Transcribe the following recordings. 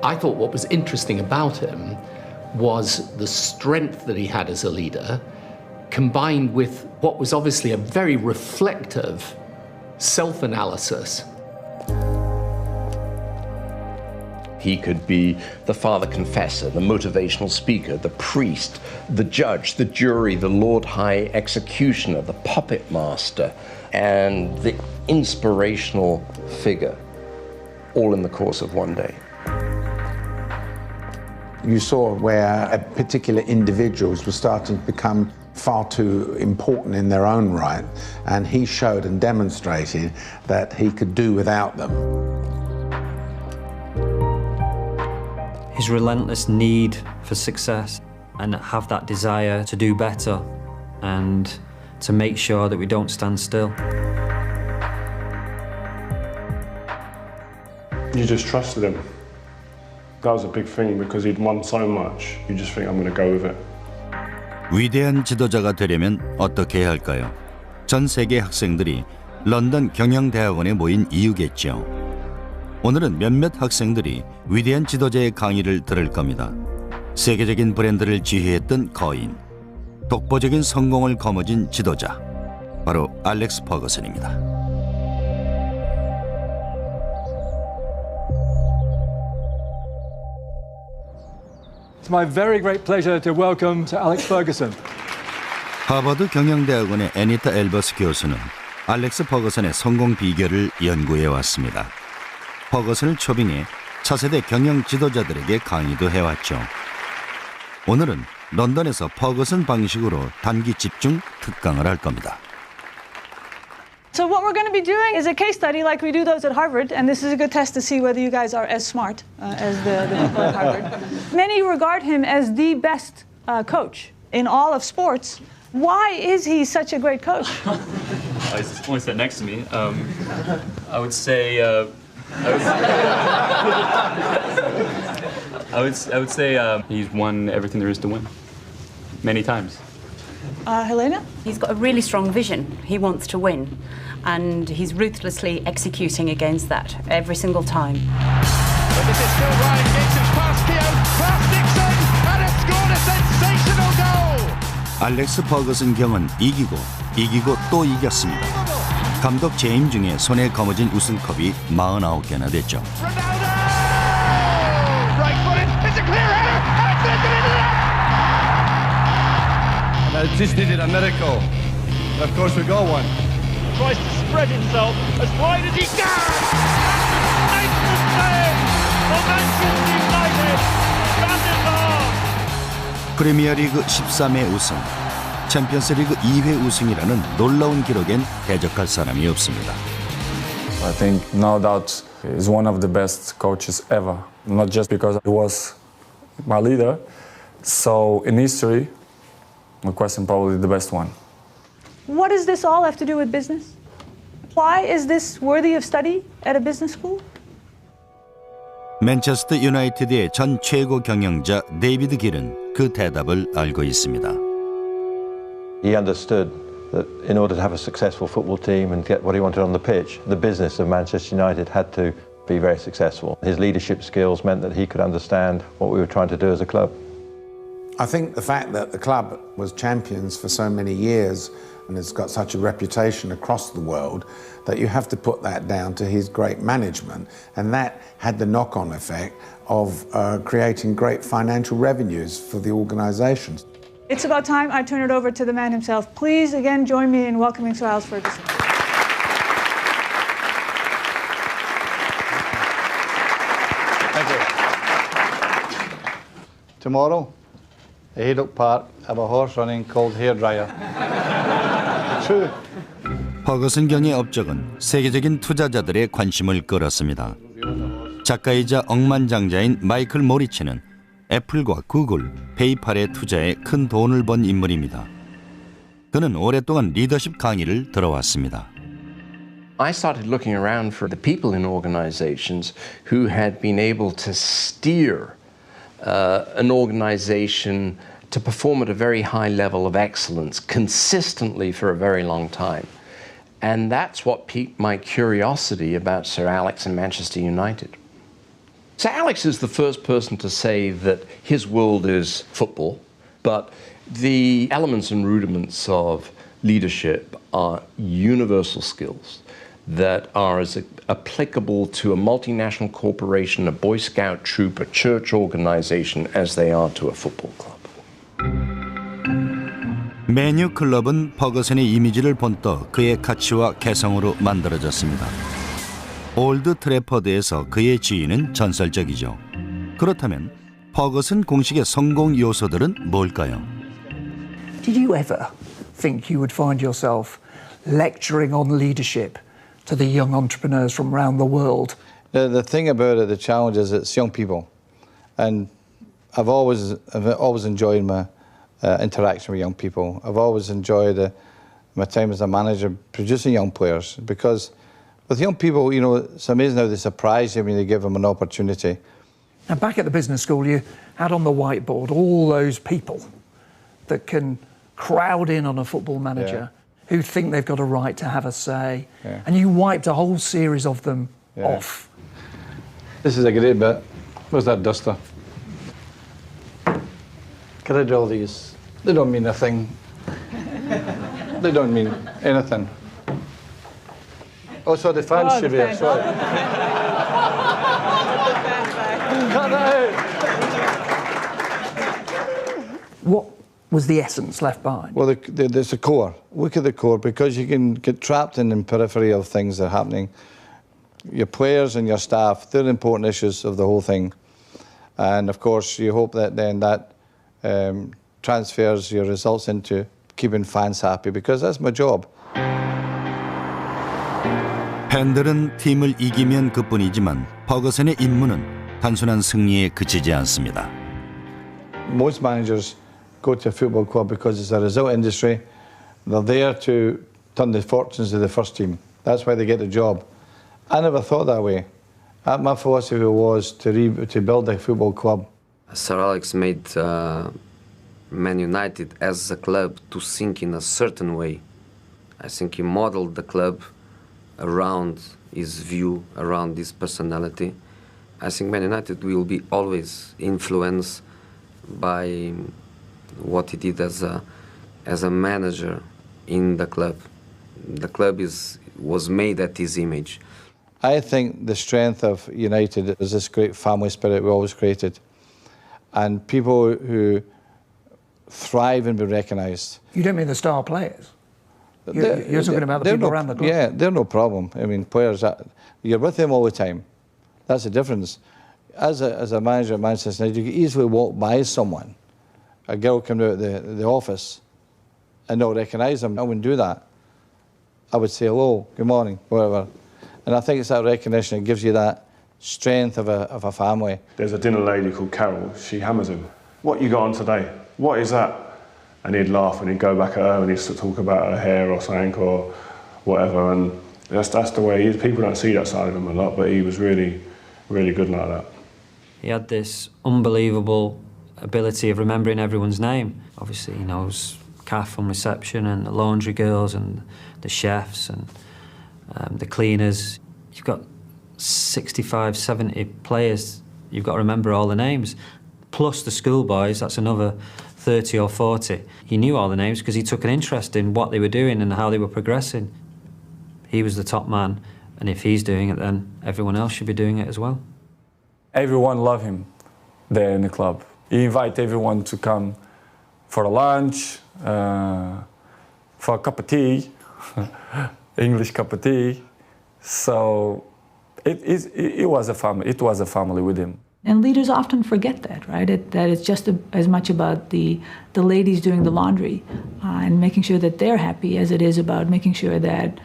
I thought what was interesting about him was the strength that he had as a leader, combined with what was obviously a very reflective self-analysis. He could be the father confessor, the motivational speaker, the priest, the judge, the jury, the Lord High Executioner, the puppet master, and the inspirational figure, all in the course of one day. You saw where particular individuals were starting to become far too important in their own right, and he showed and demonstrated that he could do without them. His relentless need for success and have that desire to do better and to make sure that we don't stand still. You just trusted him. That was a big thing because he'd won so much. You just think, I'm going to go with it. 위대한 지도자가 되려면 어떻게 해야 할까요? 전 세계 학생들이 런던 경영대학원에 모인 이유겠죠. 오늘은 몇몇 학생들이 위대한 지도자의 강의를 들을 겁니다. 세계적인 브랜드를 지휘했던 거인, 독보적인 성공을 거머쥔 지도자, 바로 알렉스 퍼거슨입니다. It's my very great pleasure to welcome Sir Alex Ferguson. 하버드 경영대학원의 애니타 엘버스 교수는 알렉스 퍼거슨의 성공 비결을 연구해 왔습니다. 퍼거슨을 초빙해 차세대 경영 지도자들에게 강의도 해왔죠. 오늘은 런던에서 퍼거슨 방식으로 단기 집중 특강을 할 겁니다. So what we're going to be doing is a case study like we do those at Harvard, and this is a good test to see whether you guys are as smart as the people at Harvard. Many regard him as the best coach in all of sports. Why is he such a great coach? He's only sat next to me. I would say he's won everything there is to win, many times. Helena? He's got a really strong vision. He wants to win, and he's ruthlessly executing against that every single time. But this is still Ryan Giggs, who's past Keogh, past Dixon, and has scored a sensational goal! 알렉스 퍼거슨 경은 이기고 또 이겼습니다. 감독 재임 중에 손에 거머쥔 우승컵이 49개나 됐죠. Ronaldo! Right footed, it's a clear header, and it's into the net! And just needed a miracle. And of course we got one. Tries to spread himself as wide as he can! Nathan save for Manchester United! Van 프리미어리그 13회 우승, 챔피언스리그 2회 우승이라는 놀라운 기록엔 대적할 사람이 없습니다. I think no doubt he's one of the best coaches ever. Not just because he was my leader. So in history, no question, probably the best one. What does this all have to do with business? Why is this worthy of study at a business school? 맨체스터 유나이티드의 전 최고 경영자 데이비드 길은 그 대답을 알고 있습니다. He understood that in order to have a successful football team and get what he wanted on the pitch, the business of Manchester United had to be very successful. His leadership skills meant that he could understand what we were trying to do as a club. I think the fact that the club was champions for so many years and it's got such a reputation across the world that you have to put that down to his great management, and that had the knock-on effect of creating great financial revenues for the organisations. It's about time I turn it over to the man himself. Please again join me in welcoming Sir Alex Ferguson. Thank you. Tomorrow, at Haydock Park, I have a horse running called Hairdryer. True. 퍼거슨 경의 업적은 세계적인 투자자들의 관심을 끌었습니다. 작가이자 억만장자인 마이클 모리치는 애플과 구글, 페이팔에 투자해 큰 돈을 번 인물입니다. 그는 오랫동안 리더십 강의를 들어왔습니다. I started looking around for the people in organizations who had been able to steer an organization to perform at a very high level of excellence consistently for a very long time. And that's what piqued my curiosity about Sir Alex and Manchester United. So Alex is the first person to say that his world is football, but the elements and rudiments of leadership are universal skills that are as applicable to a multinational corporation, a Boy Scout troop, a church organization as they are to a football club. 메뉴 클럽은 퍼거슨의 이미지를 본떠 그의 가치와 개성으로 만들어졌습니다. 올드 트래퍼드에서 그의 지위는 전설적이죠. 그렇다면 퍼거슨 공식의 성공 요소들은 뭘까요? Did you ever think you would find yourself lecturing on leadership to the young entrepreneurs from around the world? The thing about it, the challenge is it's young people. And I've always enjoyed my interaction with young people. I've always enjoyed my time as a manager producing young players, because with young people, you know, it's amazing how they surprise you when you give them an opportunity. Now, back at the business school, you had on the whiteboard all those people that can crowd in on a football manager, who think they've got a right to have a say, and you wiped a whole series of them off. This is a great bit. Where's that duster? Get rid of all these. They don't mean a thing. They don't mean anything. Oh, so the fans should be here, sorry. Cut that out! What was the essence left behind? Well, there's a core. Look at the core, because you can get trapped in the periphery of things that are happening. Your players and your staff, they're important issues of the whole thing. And of course, you hope that then that transfers your results into keeping fans happy, because that's my job. 팬들은 팀을 이기면 그뿐이지만 퍼거슨의 임무는 단순한 승리에 그치지 않습니다. Most managers go to a football club because it's a result industry. They're there to turn the fortunes of the first team. That's why they get the job. I never thought that way. My philosophy was to build a football club. Sir Alex made Man United as a club to think in a certain way. I think he modeled the club around his view, around his personality. I think Man United will be always influenced by what he did as a manager in the club. The club was made at his image. I think the strength of United is this great family spirit we always created, and people who thrive and be recognised. You don't mean the star players? You're talking about the people around the club? Yeah, they're no problem. I mean, players, you're with them all the time. That's the difference. As a manager at Manchester United, you can easily walk by someone, a girl coming out of the office, and not recognise them. I wouldn't do that. I would say hello, good morning, whatever. And I think it's that recognition that gives you that strength of a family. There's a dinner lady called Carol. She hammers him. What you got on today? What is that? And he'd laugh and he'd go back at her and he'd talk about her hair or something or whatever. And that's the way he is. People don't see that side of him a lot, but he was really, really good like that. He had this unbelievable ability of remembering everyone's name. Obviously, he knows Kath from reception and the laundry girls and the chefs and the cleaners. You've got 65, 70 players. You've got to remember all the names. Plus the schoolboys, that's another 30 or 40. He knew all the names because he took an interest in what they were doing and how they were progressing. He was the top man, and if he's doing it, then everyone else should be doing it as well. Everyone loved him there in the club. He invited everyone to come for a lunch, for a cup of tea, English cup of tea. So it was a family. It was a family with him. And leaders often forget that, right? That it's just as much about the ladies doing the laundry and making sure that they're happy as it is about making sure that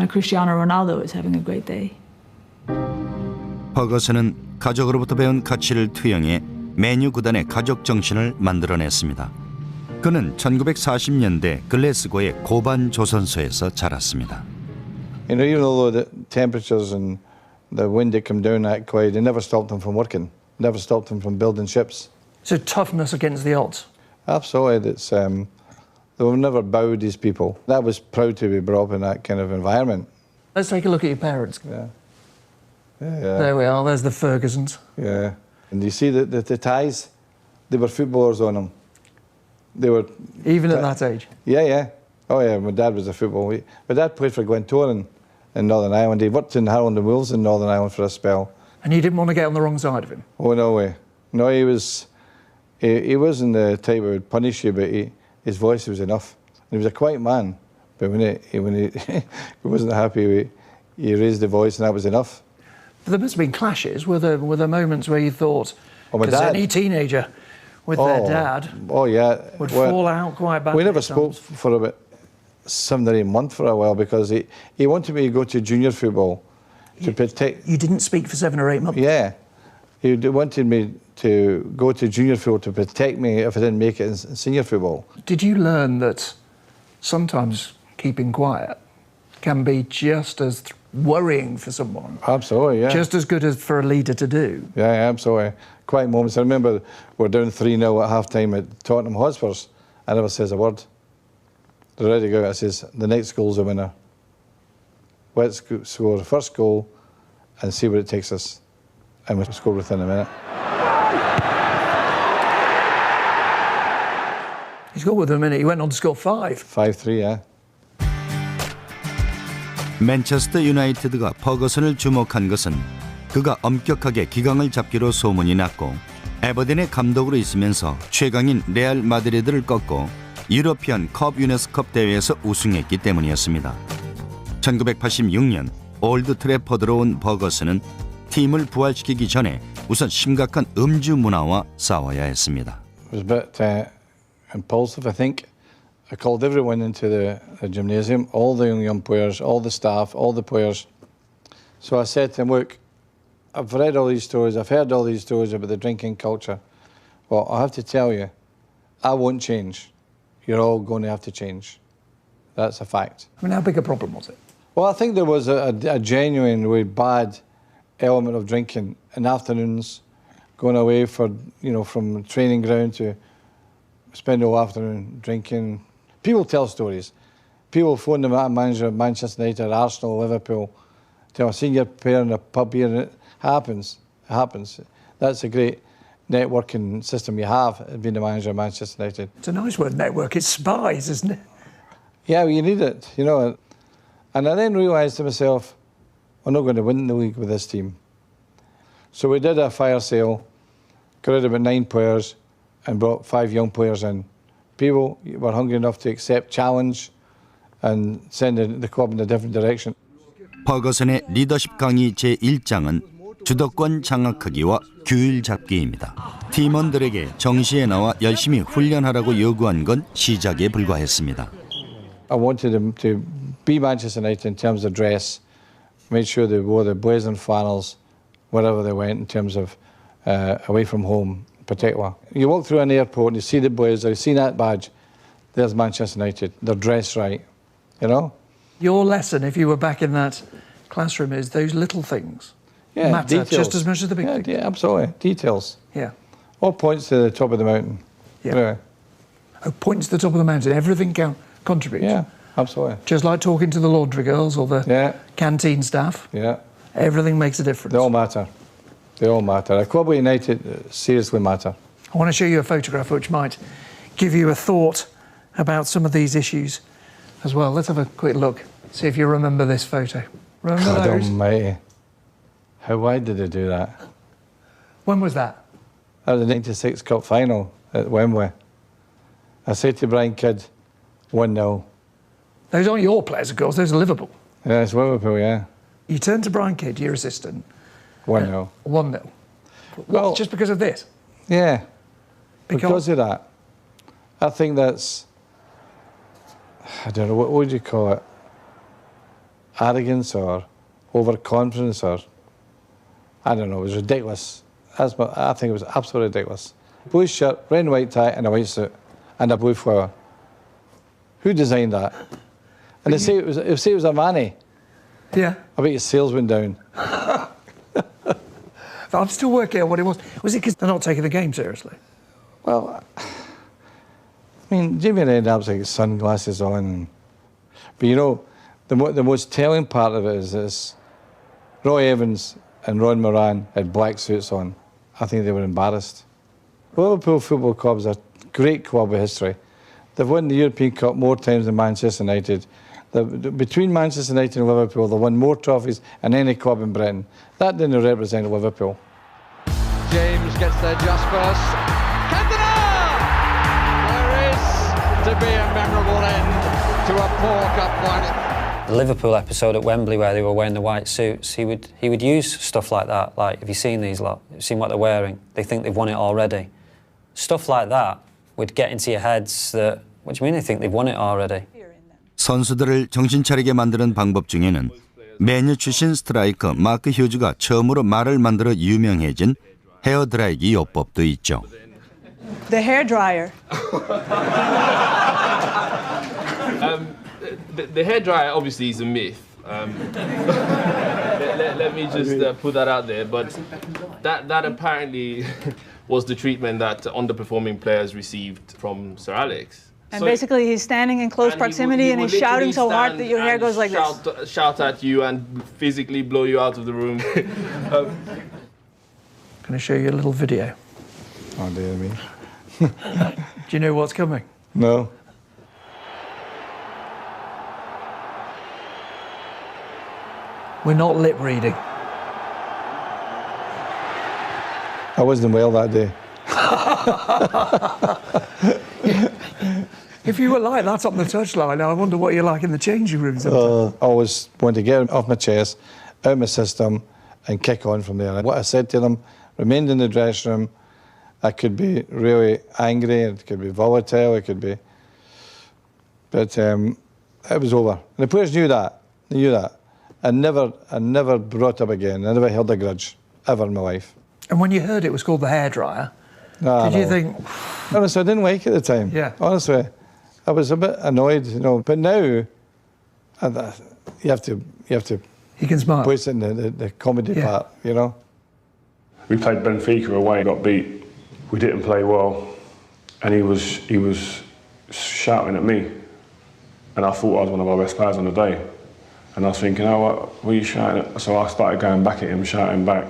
Cristiano Ronaldo is having a great day. 퍼거슨은 가족으로부터 배운 가치를 투영해 맨유 구단의 가족 정신을 만들어냈습니다. 그는 1940년대 글래스고의 고반 조선소에서 자랐습니다. You know, even though the temperatures and the wind that come down that Clyde, it never stopped them from working, never stopped them from building ships. So toughness against the odds? Absolutely. It's, they've never bowed these people. I was proud to be brought up in that kind of environment. Let's take a look at your parents. Yeah. Yeah. There we are, there's the Fergusons. Yeah. And you see the ties? They were footballers on them. They were... Even at that age? Yeah, yeah. Oh, yeah, my dad was a footballer. My dad played for Glentoran in Northern Ireland. He worked in Harland and Wolves in Northern Ireland for a spell. And you didn't want to get on the wrong side of him? Oh, no way. No, he wasn't the type who would punish you, but his voice was enough. And he was a quiet man, but when he wasn't happy, he raised the voice, and that was enough. But there must have been clashes. Were there moments where you thought, because any teenager with their dad would fall out quite badly? We never spoke for about 7 or 8 months for a while because he wanted me to go to junior football to protect... You didn't speak for 7 or 8 months? Yeah. He wanted me to go to junior football to protect me if I didn't make it in senior football. Did you learn that sometimes keeping quiet can be just as worrying for someone? Absolutely, yeah. Just as good as for a leader to do? Yeah, absolutely. Quiet moments. I remember we're down 3-0 at half-time at Tottenham Hotspurs. I never says a word. They're ready to go. I says, the next goal's a winner. Let's score the first goal and see where it takes us. And we scored within a minute. He scored within a minute. He went on to score 5. 5-3, yeah. 맨체스터 유나이티드가 퍼거슨을 주목한 것은 그가 엄격하게 기강을 잡기로 소문이 났고 에버든의 감독으로 있으면서 최강인 레알 마드리드를 꺾고 유러피안 컵 유네스컵 대회에서 우승했기 때문이었습니다. 1986년 올드 트래퍼드로 온 버거슨은 팀을 부활시키기 전에 우선 심각한 음주 문화와 싸워야 했습니다. It was a bit impulsive, I think. I called everyone into the gymnasium, all the young players, all the staff, all the players. So I said to them, look, I've read all these stories, I've heard all these stories about the drinking culture. Well, I have to tell you, I won't change. You're all going to have to change. That's a fact. I mean, how big a problem was it? Well, I think there was a genuinely bad element of drinking in afternoons, going away for, from training ground to spend all afternoon drinking. People tell stories. People phone the manager of Manchester United, Arsenal, Liverpool, tell a senior player in a pub here, and it happens. It happens. That's a great networking system you have, being the manager of Manchester United. It's a nice word, network. It's spies, isn't it? Yeah, well, you need it, And I then realised to myself, we're not going to win the league with this team. So we did a fire sale, got rid of about 9 players, and brought 5 young players in. People were hungry enough to accept challenge and send the club in a different direction. 퍼거슨의 리더십 강의 제1장은 주도권 장악하기와 규율 잡기입니다. 팀원들에게 정시에 나와 열심히 훈련하라고 요구한 건 시작에 불과했습니다. I wanted them to be Manchester United in terms of dress, made sure they wore the blazing flannels wherever they went in terms of away from home. Particular. You walk through an airport and you see the blazer, you see that badge, there's Manchester United. They're dressed right, Your lesson, if you were back in that classroom, is those little things matter details. just as much as the big things. Yeah, absolutely. Details. Yeah. All points to the top of the mountain. Yeah. Anyway. Oh, points to the top of the mountain. Everything contributes. Yeah, absolutely. Just like talking to the laundry girls or the canteen staff. Yeah. Everything makes a difference. They all matter. They all matter. A club with United seriously matter. I want to show you a photograph which might give you a thought about some of these issues as well. Let's have a quick look, see if you remember this photo. Remember God those? almighty. Why did they do that? When was that? That was the 96 Cup final at Wembley. I said to Brian Kidd, 1-0. Those aren't your players, of course, those are Liverpool. Yeah, it's Liverpool, yeah. You turned to Brian Kidd, your assistant. 1-0. 1-0. Well, just because of this? Yeah, because of that. I think that's, I don't know, what would you call it? Arrogance or overconfidence or, I don't know, it was ridiculous. I think it was absolutely ridiculous. Blue shirt, red and white tie and a white suit and a blue flower. Who designed that? And they say it was a Manny. Yeah. I bet your sales went down. I'm still working out what it was. Was it because they're not taking the game seriously? Well, I mean, Jimmy Redknapp's like sunglasses on. But the most telling part of it is this. Roy Evans and Ron Moran had black suits on, I think they were embarrassed. Liverpool Football Club is a great club with history. They've won the European Cup more times than Manchester United. Between Manchester United and Liverpool, they've won more trophies than any club in Britain. That didn't represent Liverpool. James gets there just first. Cantona! There is to be a memorable end to a poor cup final. The Liverpool episode at Wembley where they were wearing the white suits, he would use stuff like that. Like, have you seen these lot? Have you seen what they're wearing? They think they've won it already. Stuff like that would get into your heads that, what do you mean they think they've won it already? 선수들을 정신 차리게 만드는 방법 중에는 메뉴 출신 스트라이커 마크 휴즈가 처음으로 말을 만들어 유명해진 헤어 드라이기 요법도 있죠. The hair dryer. The hair dryer obviously is a myth. Let me just put that out there. But that apparently was the treatment that underperforming players received from Sir Alex. And basically he's standing in close proximity and he's shouting so hard that your hair goes like this. Shout at you and physically blow you out of the room. Can I show you a little video? Oh dear me. Do you know what's coming? No. We're not lip reading. I wasn't well that day. If you were like that on the touchline, I wonder what you're like in the changing room sometimes. I always want to get off my chest, out of my system, and kick on from there. What I said to them remained in the dressing room. I could be really angry, it could be volatile, it could be... But it was over. And the players knew that. They knew that. I never brought up again. I never held a grudge, ever in my life. And when you heard it was called the hairdryer, did you think... Honestly, I didn't like it at the time. Yeah. Honestly, I was a bit annoyed, you know. But now, you have to You can smile. Place it in the comedy part, you know. We played Benfica away, got beat. We didn't play well, and he was shouting at me, and I thought I was one of our best players on the day. And I was thinking, oh, what are you shouting at? So I started going back at him, shouting back.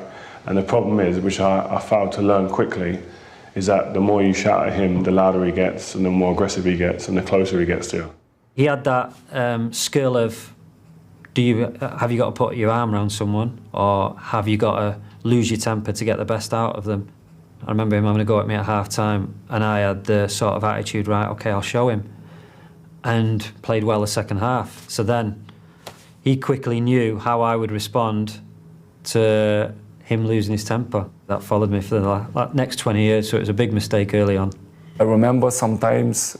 And the problem is, which I failed to learn quickly, is that the more you shout at him, the louder he gets, and the more aggressive he gets, and the closer he gets to you. He had that skill of, have you got to put your arm around someone, or have you got to lose your temper to get the best out of them? I remember him having a go at me at half-time, and I had the sort of attitude, right, OK, I'll show him, and played well the second half. So then he quickly knew how I would respond to him losing his temper. That followed me for the next 20 years, so it was a big mistake early on. I remember sometimes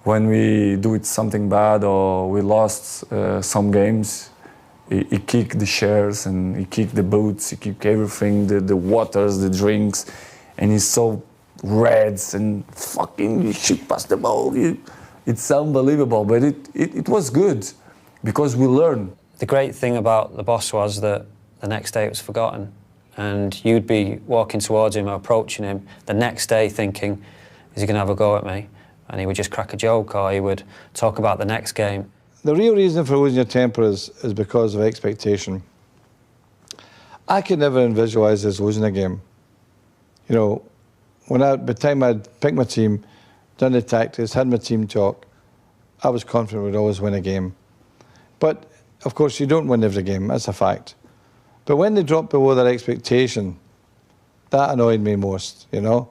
when we do something bad or we lost some games, he kicked the chairs and he kicked the boots, he kicked everything, the waters, the drinks, and he's so red and fucking, you should pass the ball. It's unbelievable, but it was good because we learned. The great thing about the boss was that the next day it was forgotten, and you'd be walking towards him or approaching him the next day thinking, is he going to have a go at me? And he would just crack a joke, or he would talk about the next game. The real reason for losing your temper is because of expectation. I could never visualise us losing a game. You know, by the time I'd picked my team, done the tactics, had my team talk, I was confident we'd always win a game. But, of course, you don't win every game, that's a fact. But when they dropped below their expectation, that annoyed me most, you know?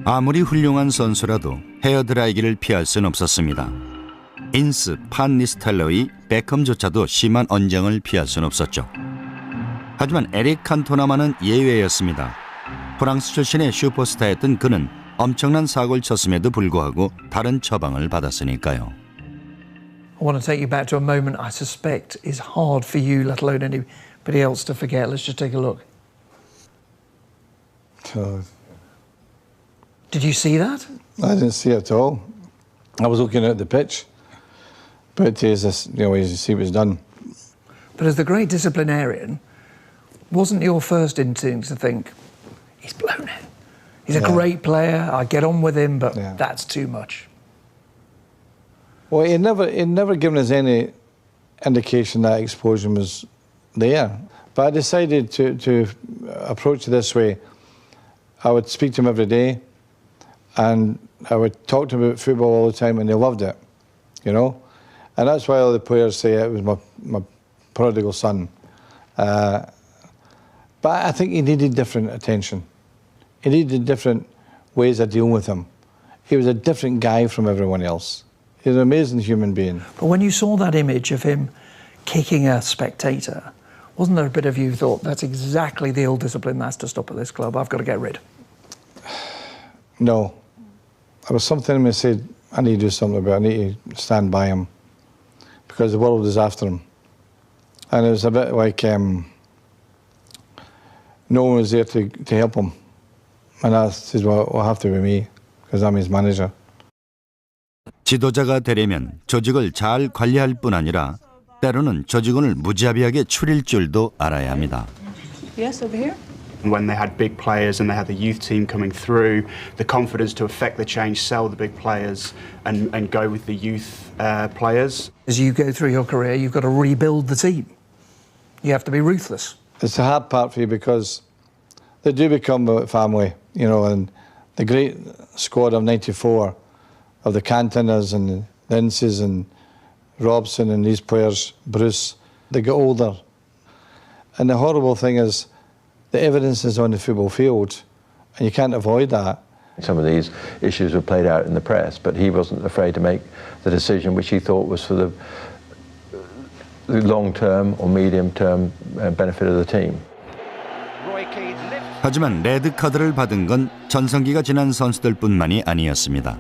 아무리 훌륭한 선수라도 헤어드라이기를 피할 순 없었습니다. 인스, 판 니스텔러이, 베컴조차도 심한 언쟁을 피할 순 없었죠. 하지만 에릭 칸토나만은 예외였습니다. 프랑스 출신의 슈퍼스타였던 그는 엄청난 사고를 쳤음에도 불구하고 다른 처방을 받았으니까요. I want to take you back to a moment I suspect is hard for you, let alone anybody else to forget. Let's just take a look. Did you see that? I didn't see it at all. I was looking at the pitch. But as you see what was done. But as the great disciplinarian, wasn't your first instinct to think, he's blown it. He's a great player, I get on with him, but that's too much. Well, he'd never given us any indication that explosion was there. But I decided to approach it this way. I would speak to him every day, and I would talk to him about football all the time, and they loved it, you know? And that's why all the players say it was my prodigal son. But I think he needed different attention. He needed different ways of dealing with him. He was a different guy from everyone else. He was an amazing human being. But when you saw that image of him kicking a spectator, wasn't there a bit of you thought, that's exactly the ill discipline that's to stop at this club, I've got to get rid? No. There was something in me that said, I need to do something about it, I need to stand by him, because the world is after him. And it was a bit like no one was there to help him. And I said, well, it'll have to be me, because I'm his manager. 지도자가 되려면 조직을 잘 관리할 뿐 아니라 때로는 조직원을 무자비하게 추릴 줄도 알아야 합니다. Yes, over here. When they had big players and they had the youth team coming through, the confidence to affect the change, sell the big players and go with the youth players. As you go through your career, you've got to rebuild the team. You have to be ruthless. It's the hard part for you because they do become a family, you know, and the great squad of 94, of the Cantonas and the Inces and Robson and these players, Bruce, they get older. And the horrible thing is the evidence is on the football field and you can't avoid that. Some of these issues were played out in the press, but he wasn't afraid to make the decision which he thought was for the long-term or medium-term benefit of the team. 하지만 레드 카드를 받은 건 전성기가 지난 선수들뿐만이 아니었습니다.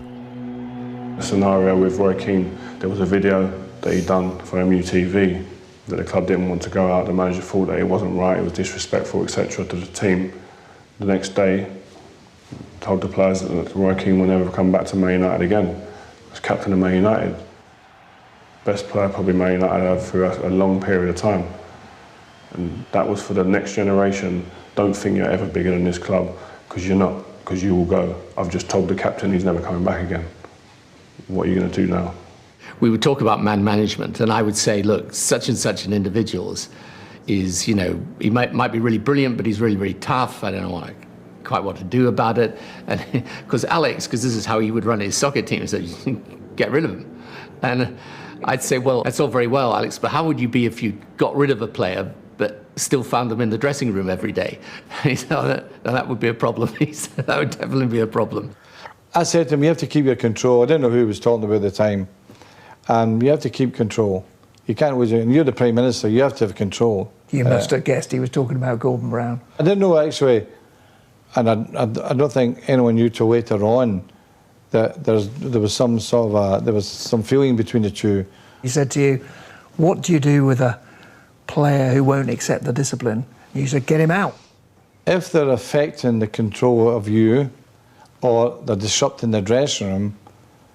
Scenario with Roy Keane, there was a video that he'd done for MUTV that the club didn't want to go out. The manager thought that it wasn't right, it was disrespectful, etc. to the team. The next day, told the players that Roy Keane will never come back to Man United again. As captain of Man United, best player probably Man United had for a long period of time. And that was for the next generation. Don't think you're ever bigger than this club, because you're not, because you will go. I've just told the captain he's never coming back again. What are you going to do now? We would talk about man management, and I would say, look, such and such an individual is, you know, he might be really brilliant, but he's really, really tough. I don't know quite what to do about it. And because Alex, because this is how he would run his soccer team, so you get rid of him. And I'd say, well, that's all very well, Alex, but how would you be if you got rid of a player but still found them in the dressing room every day? He said, that would be a problem. He said, that would definitely be a problem. I said to him, you have to keep your control. I didn't know who he was talking about at the time. And you have to keep control. You can't always, and you're the Prime Minister, you have to have control. You must have guessed he was talking about Gordon Brown. I didn't know actually, and I don't think anyone knew till later on that there was some sort of there was some feeling between the two. He said to you, what do you do with a player who won't accept the discipline? You said, get him out. If they're affecting the control of you or they're disrupting the dressing room,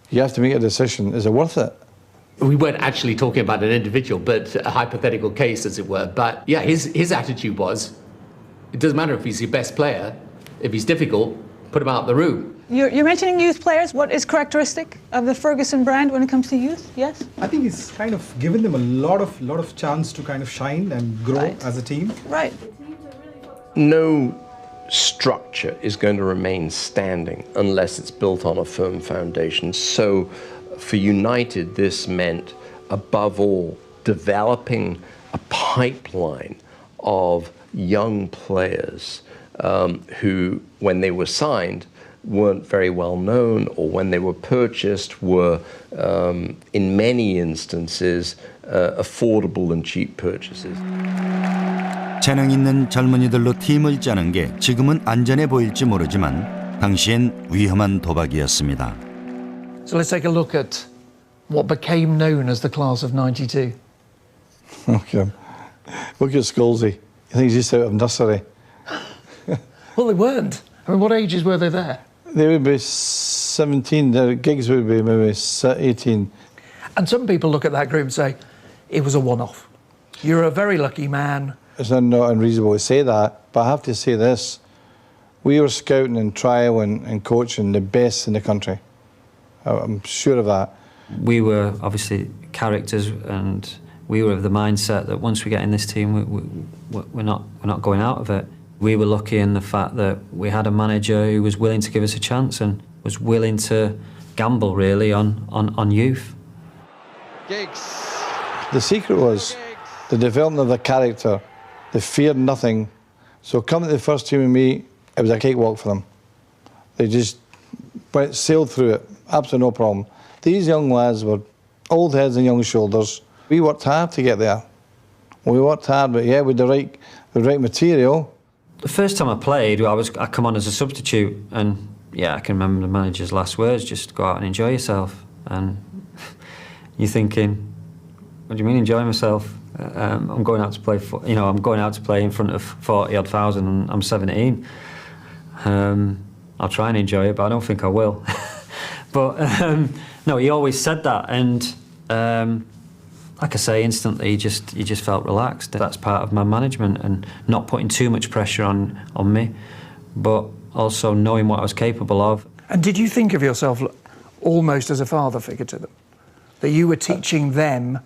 you have to make a decision. Is it worth it? We weren't actually talking about an individual, but a hypothetical case, as it were. But yeah, his attitude was, it doesn't matter if he's your best player. If he's difficult, put him out of the room. You're mentioning youth players. What is characteristic of the Ferguson brand when it comes to youth? Yes? I think he's kind of given them a lot of chance to kind of shine and grow as a team. Right. No structure is going to remain standing unless it's built on a firm foundation. So for United, this meant, above all, developing a pipeline of young players who, when they were signed, weren't very well known, or when they were purchased were, in many instances, affordable and cheap purchases. 재능 있는 젊은이들로 팀을 짜는 게 지금은 안전해 보일지 모르지만 당시엔 위험한 도박이었습니다. So let's take a look at what became known as the class of 92. Okay. Look at Scholesy. You think he's just out of nursery? Well, they weren't. I mean, what ages were they there? They would be 17. Their gigs would be maybe 18. And some people look at that group and say, it was a one-off. You're a very lucky man. It's not unreasonable to say that, but I have to say this. We were scouting and trial and coaching the best in the country. I'm sure of that. We were obviously characters and We were of the mindset that once we get in this team, we're not going out of it. We were lucky in the fact that we had a manager who was willing to give us a chance and was willing to gamble really on youth. Giggs. The secret was the development of the character. They feared nothing. So coming to the first team with me, it was a cakewalk for them. They just sailed through it, absolutely no problem. These young lads were old heads and young shoulders. We worked hard to get there. We worked hard, but yeah, with the right material. The first time I played, I come on as a substitute, and yeah, I can remember the manager's last words: just go out and enjoy yourself. And you're thinking, what do you mean enjoy myself? I'm going out to play. I'm going out to play in front of 40-odd thousand, and I'm 17. I'll try and enjoy it, but I don't think I will. But no, he always said that, and like I say, instantly, you just felt relaxed. That's part of my management, and not putting too much pressure on me, but also knowing what I was capable of. And did you think of yourself almost as a father figure to them? That you were teaching them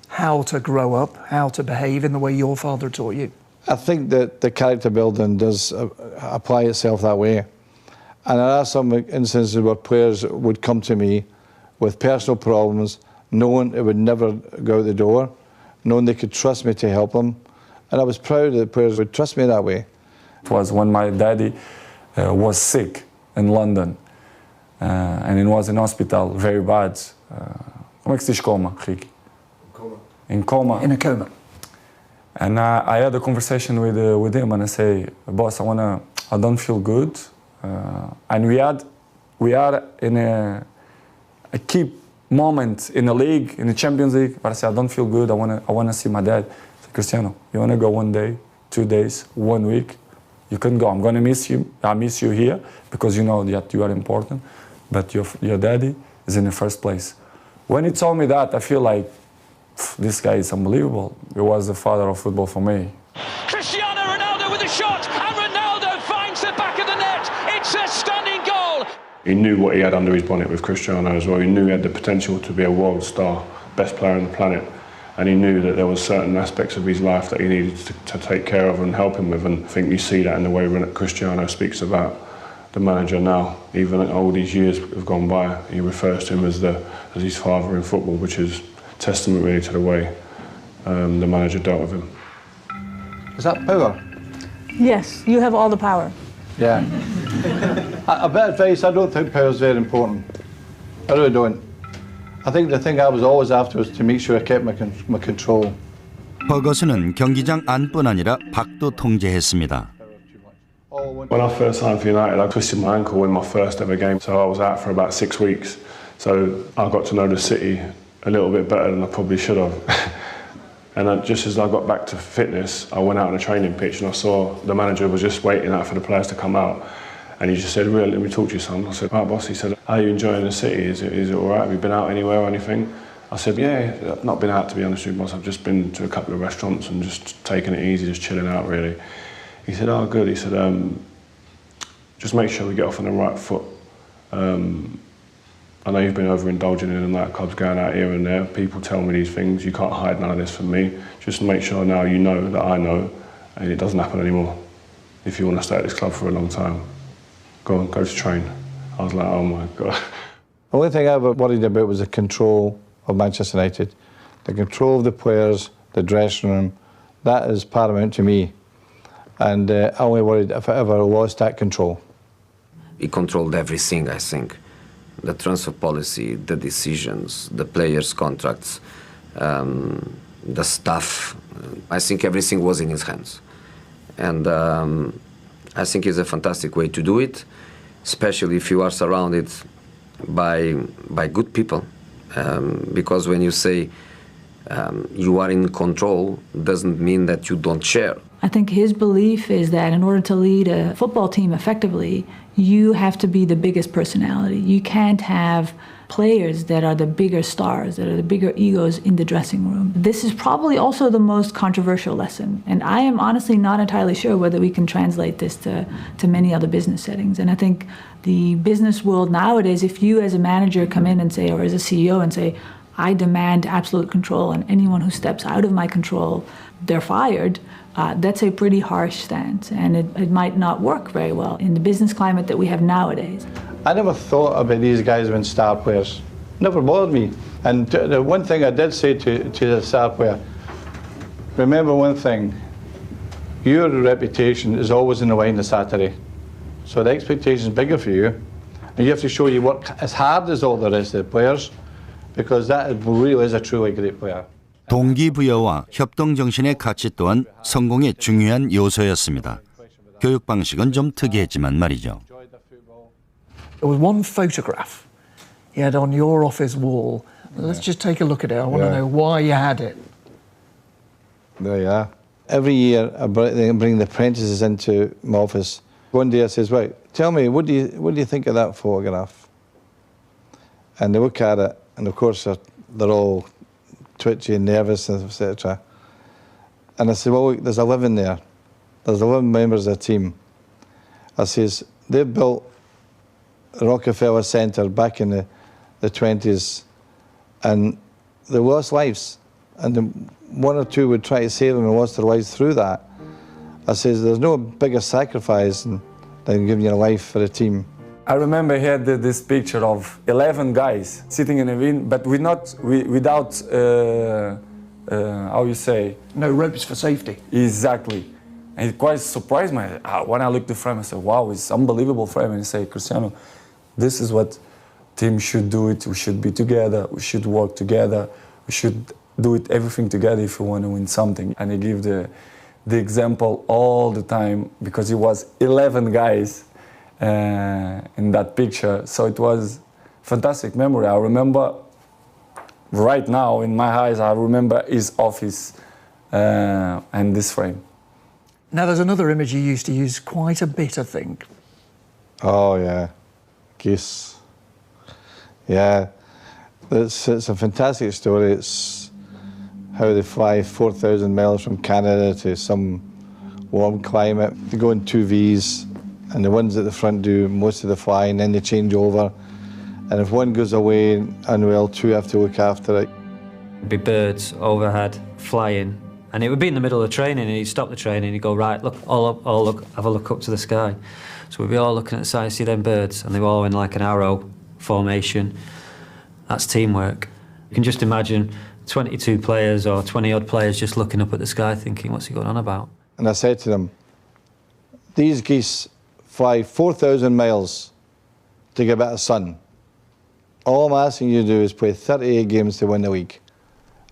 how to grow up, how to behave in the way your father taught you? I think that the character building does apply itself that way. And there are some instances where players would come to me with personal problems, knowing it would never go out the door, knowing they could trust me to help them. And I was proud that the players would trust me that way. It was when my daddy was sick in London, and he was in hospital, very bad. Como é que se diz coma, Ricky? In coma. In a coma. And I had a conversation with him, and I say, boss, I don't feel good. And we are in a key moment in the league, in the Champions League. But I say, I don't feel good. I wanna see my dad. I say, Cristiano, you wanna go 1 day, 2 days, 1 week? You can go. I'm gonna miss you. I miss you here because you know that you are important. But your daddy is in the first place. When he told me that, I feel like this guy is unbelievable. He was the father of football for me. Cristiano Ronaldo with a shot, and Ronaldo finds the back of the net. It's a stunning goal. He knew what he had under his bonnet with Cristiano as well. He knew he had the potential to be a world star, best player on the planet. And he knew that there were certain aspects of his life that he needed to take care of and help him with. And I think you see that in the way Cristiano speaks about the manager now. Even all these years have gone by, he refers to him as his father in football, which is testament really to the way the manager dealt with him. Is that power? Yes, you have all the power. Yeah. A bit of advice, I don't think power is very important. I really don't. I think the thing I was always after was to make sure I kept my control. 퍼거슨은 경기장 안뿐 아니라 밖도 통제했습니다. When I first signed for United, I twisted my ankle in my first ever game, so I was out for about 6 weeks. So I got to know the city a little bit better than I probably should have. And just as I got back to fitness, I went out on a training pitch and I saw the manager was just waiting out for the players to come out. And he just said, "Really, let me talk to you, son." I said, "Right, boss." He said, "How are you enjoying the city? Is it all right? Have you been out anywhere or anything?" I said, "Yeah, I've not been out, to be honest with you, boss. I've just been to a couple of restaurants and just taking it easy, just chilling out, really." He said, "Oh, good." He said, "Just make sure we get off on the right foot. I know you've been overindulging in the nightclubs, going out here and there. People tell me these things. You can't hide none of this from me. Just make sure now you know that I know, and it doesn't happen anymore. If you want to stay at this club for a long time, go to train." I was like, oh my God. The only thing I ever worried about was the control of Manchester United. The control of the players, the dressing room, that is paramount to me. And I only worried if I ever lost that control. He controlled everything, I think. The transfer policy, the decisions, the players' contracts, the staff. I think everything was in his hands. And I think it's a fantastic way to do it, especially if you are surrounded by good people. Because when you say you are in control, doesn't mean that you don't share. I think his belief is that in order to lead a football team effectively, you have to be the biggest personality. You can't have players that are the bigger stars, that are the bigger egos in the dressing room. This is probably also the most controversial lesson. And I am honestly not entirely sure whether we can translate this to many other business settings. And I think the business world nowadays, if you as a manager come in and say, or as a CEO and say, I demand absolute control, and anyone who steps out of my control, they're fired. That's a pretty harsh stance, and it might not work very well in the business climate that we have nowadays. I never thought about these guys being star players. Never bothered me. And the one thing I did say to the star player, remember one thing, your reputation is always in the line on Saturday. So the expectation is bigger for you. And you have to show you work as hard as all the rest of the players, because that really is a truly great player. 동기부여와 협동 정신의 가치 또한 성공의 중요한 요소였습니다. 교육 방식은 좀 특이했지만 말이죠. There was one photograph you had on your office wall. Let's just take a look at it. I want to know why you had it. There you are. Every year I bring the apprentices into my office. One day I says, right, tell me, what do you think of that photograph? And they look at it, and of course they're all twitchy and nervous, etc. And I said, well, look, there's 11 there. There's 11 members of the team. I says, they built Rockefeller Center back in the 20s, and they lost lives. And one or two would try to save them and lost their lives through that. I says, there's no bigger sacrifice than giving your life for a team. I remember he had this picture of 11 guys sitting in a ring, but without, how you say? No ropes for safety. Exactly. And it quite surprised me. When I looked at the frame, I said, wow, it's unbelievable frame. And I say, Cristiano, this is what team should do it. We should be together. We should work together. We should do it everything together if we want to win something. And he gave the example all the time, because it was 11 guys in that picture. So it was fantastic memory. I remember right now in my eyes, I remember his office and this frame. Now there's another image you used to use quite a bit, I think. Oh yeah, geese. Yeah, it's a fantastic story. It's how they fly 4,000 miles from Canada to some warm climate. They go in 2 Vs, and the ones at the front do most of the flying, then they change over. And if one goes away unwell, 2 have to look after it. There'd be birds overhead flying, and it would be in the middle of training, and he'd stop the training, he'd go, right, look, all up, all look, have a look up to the sky. So we'd be all looking at the sky, see them birds, and they were all in like an arrow formation. That's teamwork. You can just imagine 22 players or 20-odd players just looking up at the sky thinking, what's he going on about? And I said to them, these geese fly 4,000 miles to get better sun. All I'm asking you to do is play 38 games to win the league.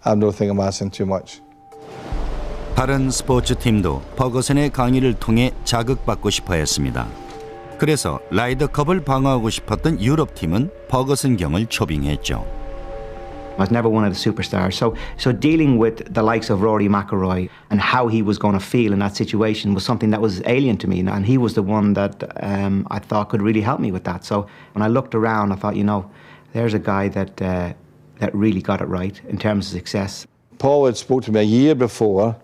I don't think I'm asking too much. 다른 스포츠팀도 버거슨의 강의를 통해 자극받고 싶어 했습니다. 그래서 라이더컵을 방어하고 싶었던 유럽팀은 버거슨경을 초빙했죠. I was never one of the superstars, so dealing with the likes of Rory McIlroy and how he was going to feel in that situation was something that was alien to me, and he was the one that I thought could really help me with that. So when I looked around, I thought, you know, there's a guy that really got it right in terms of success. Paul had spoke to me a year before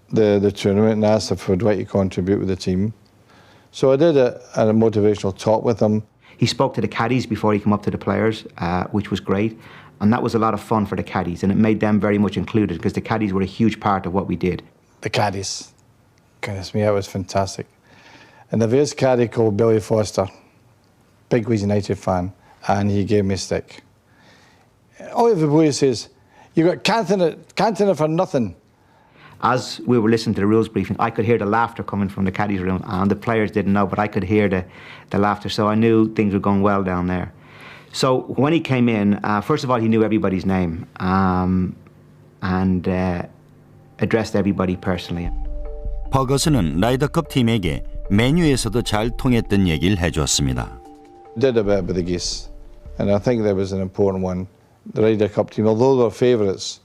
the tournament and asked if I'd like to contribute with the team. So I did a motivational talk with him. He spoke to the caddies before he came up to the players, which was great. And that was a lot of fun for the caddies, and it made them very much included, because the caddies were a huge part of what we did. The caddies. Goodness me, that was fantastic. And there was a caddy called Billy Foster, big Leeds United fan, and he gave me a stick. All everybody says, you got Cantona for nothing. As we were listening to the rules briefing, I could hear the laughter coming from the caddies room, and the players didn't know, but I could hear the laughter, so I knew things were going well down there. So when he came in, first of all, he knew everybody's name and addressed everybody personally. 버거슨은 라이더컵 팀에게 메뉴에서도 잘 통했던 얘기를 해줬습니다. Did a bit about the geese, and I think that was an important one. The Ryder Cup team, although they were favourites,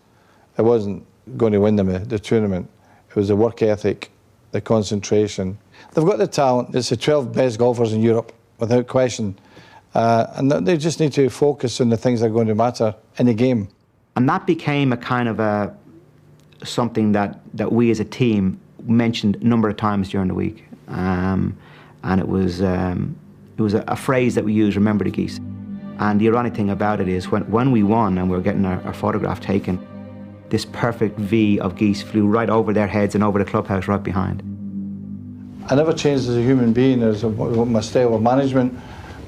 it wasn't going to win them the tournament. It was the work ethic, the concentration. They've got the talent. It's the 12 best golfers in Europe, without question. And they just need to focus on the things that are going to matter in the game. And that became a kind of something that we as a team mentioned a number of times during the week. And it was a phrase that we used, remember the geese. And the ironic thing about it is when we won and we were getting our photograph taken, this perfect V of geese flew right over their heads and over the clubhouse right behind. I never changed as a human being, as my style of management,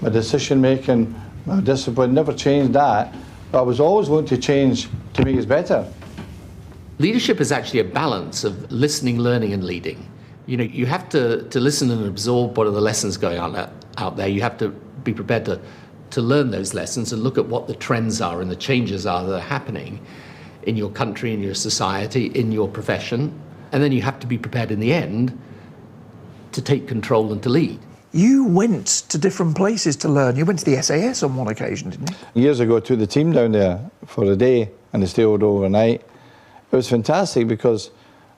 my decision making, my discipline, never changed that. But I was always willing to change to make us better. Leadership is actually a balance of listening, learning, and leading. You know, you have to listen and absorb what are the lessons going on out there. You have to be prepared to learn those lessons and look at what the trends are and the changes are that are happening in your country, in your society, in your profession. And then you have to be prepared in the end to take control and to lead. You went to different places to learn. You went to the SAS on one occasion, didn't you? Years ago, I took the team down there for a day and they stayed overnight. It was fantastic because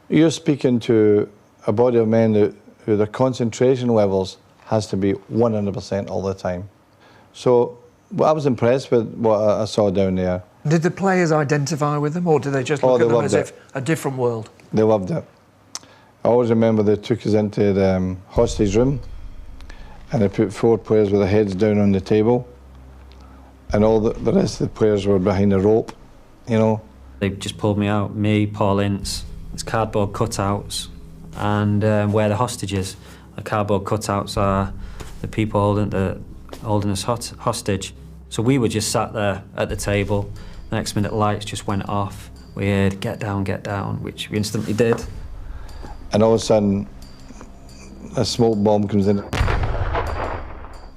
you're speaking to a body of men who their concentration levels has to be 100% all the time. So I was impressed with what I saw down there. Did the players identify with them, or did they just look at them as if a different world? They loved it. I always remember they took us into the hostage room and they put 4 players with their heads down on the table and all the rest of the players were behind the rope, you know. They just pulled me out, me, Paul Ince, there's cardboard cutouts, and where the hostages. The cardboard cutouts are the people holding us hostage. So we were just sat there at the table. Next minute, lights just went off. We heard, get down, which we instantly did. And all of a sudden, a smoke bomb comes in.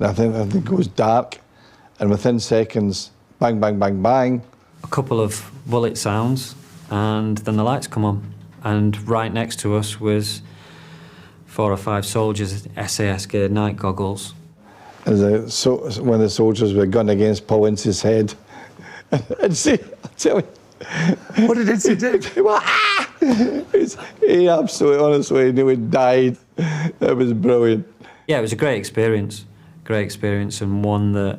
I think it goes dark, and within seconds, bang, bang, bang, bang. A couple of bullet sounds, and then the lights come on. And right next to us was 4 or 5 soldiers, SAS gear, night goggles. As one of the soldiers with a gun against Paul Ince's head. And see, I'll tell you. What did Ince do? He absolutely, honestly, nearly died. It was brilliant. Yeah, it was a great experience, and one that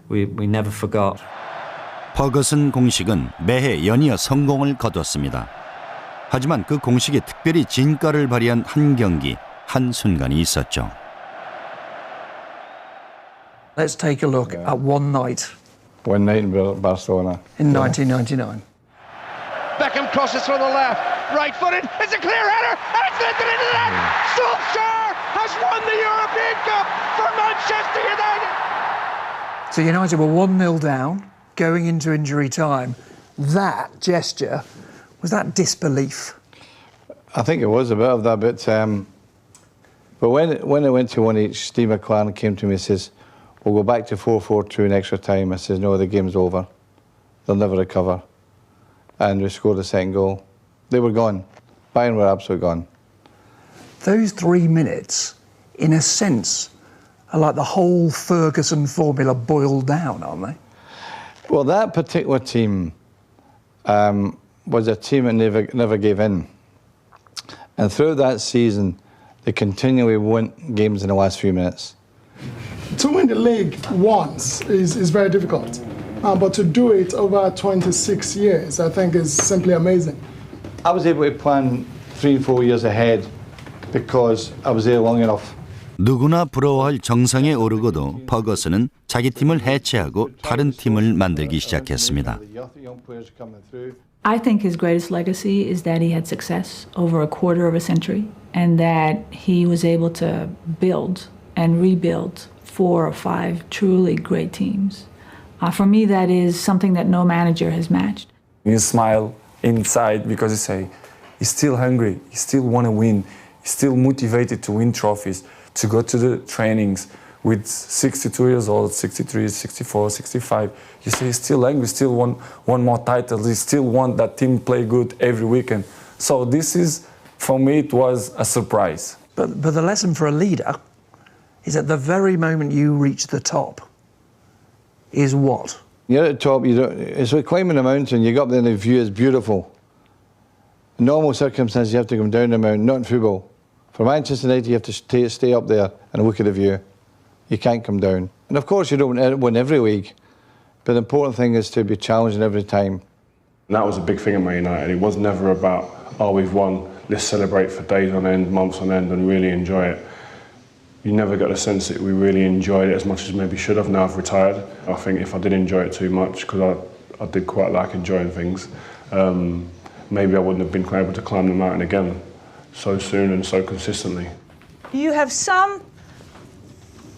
we never forgot. 퍼거슨 공식은 매해 연이어 성공을 거뒀습니다. 하지만 그 공식에 특별히 진가를 발휘한 한 경기, 한 순간이 있었죠. Let's take a look at one night. One night in Barcelona. In 1999. Beckham crosses from the left, right-footed, it's a clear header, and it's lifted into the net! Solskjaer has won the European Cup for Manchester United! So United were 1-0 down, going into injury time. That gesture, was that disbelief? I think it was a bit of that, but when I went to 1-1, Steve McClaren came to me and says, we'll go back to 4-4-2 in extra time. I says, no, the game's over. They'll never recover. And we scored a second goal. They were gone. Bayern were absolutely gone. Those 3 minutes, in a sense, are like the whole Ferguson formula boiled down, aren't they? Well, that particular team was a team that never gave in. And throughout that season, they continually won games in the last few minutes. To win the league once is very difficult, but to do it over 26 years, I think is simply amazing. I was able to plan 3 and 4 years ahead because I was there long enough. 누구나 부러워할 정상에 오르고도 퍼거슨은 자기 팀을 해체하고 다른 팀을 만들기 시작했습니다. I think his greatest legacy is that he had success over a quarter of a century and that he was able to build and rebuild 4 or 5 truly great teams. For me, that is something that no manager has matched. You smile inside because you say, he's still hungry, he still want to win, he's still motivated to win trophies, to go to the trainings with 62 years old, 63, 64, 65. You say he's still angry, still want one more title, he still want that team play good every weekend. So this is, for me, it was a surprise. But the lesson for a leader is at the very moment you reach the top is what? You're at the top, it's like climbing a mountain, you go up there and the view is beautiful. In normal circumstances, you have to come down the mountain, not in football. For Manchester United, you have to stay up there and look at the view. You can't come down. And of course, you don't win every league, but the important thing is to be challenged every time. And that was a big thing at Man United. It was never about, oh, we've won, let's celebrate for days on end, months on end, and really enjoy it. you never got the sense that we really enjoyed it as much as maybe should have now I've retired. I think if I did enjoy it too much, because I did quite like enjoying things, maybe I wouldn't have been able to climb the mountain again so soon and so consistently. You have some